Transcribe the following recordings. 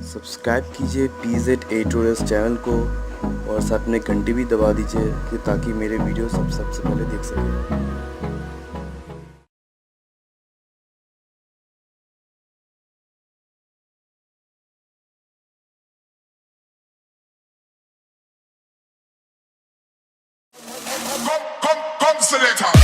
Subscribe कीजिए PZ editorials channel को और साथ में घंटी भी दबा दीजिए कि ताकि मेरे वीडियो सबसे पहले देख सकें। Selector.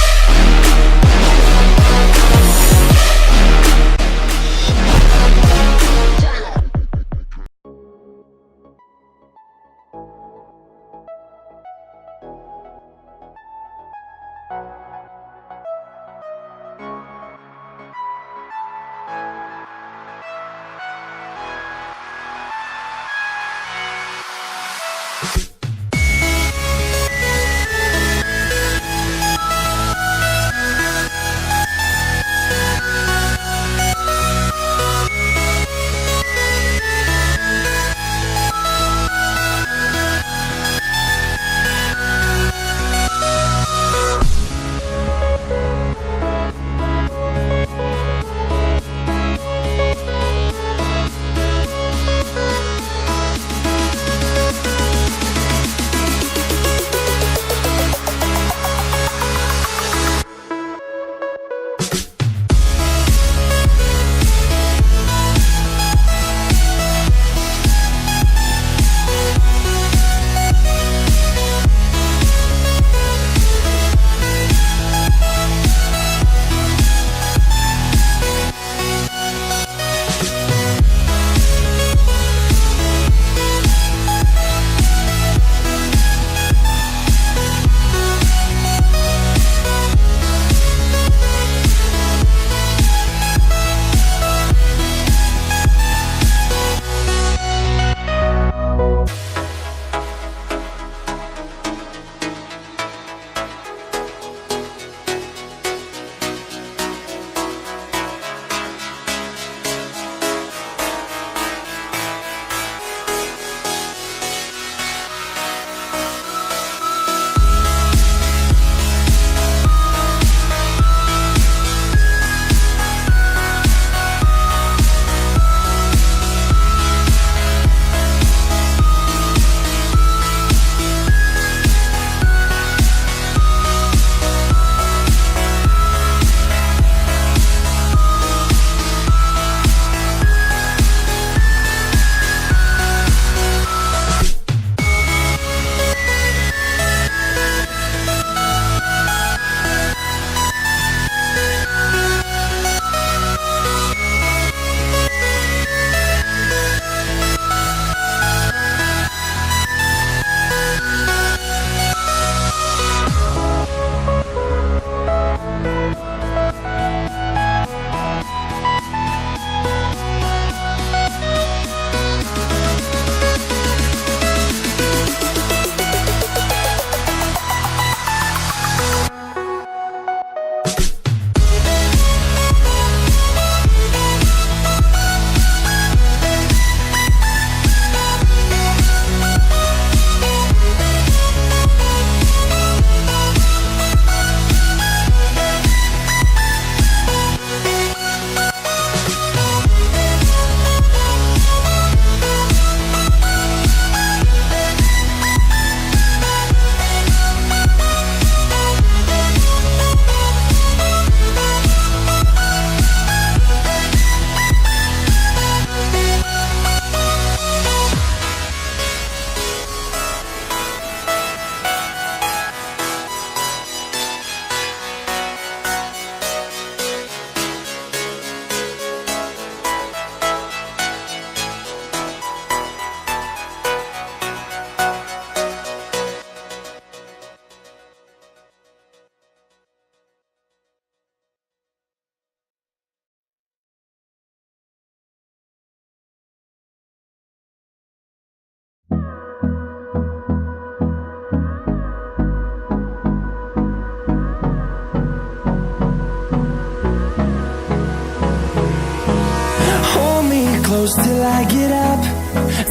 close till I get up.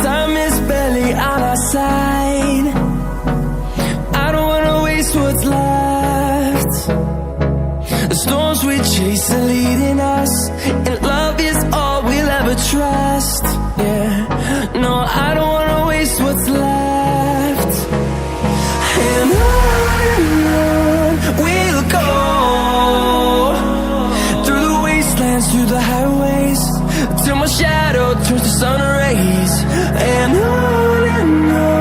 Time is barely on our side. I don't wanna waste what's left. The storms we chase are leading us, and love is all we'll ever trust. Yeah. I don't wanna waste what's left. And on we'll go, through the wastelands, through the highways, till my shadow turns to sun rays. And on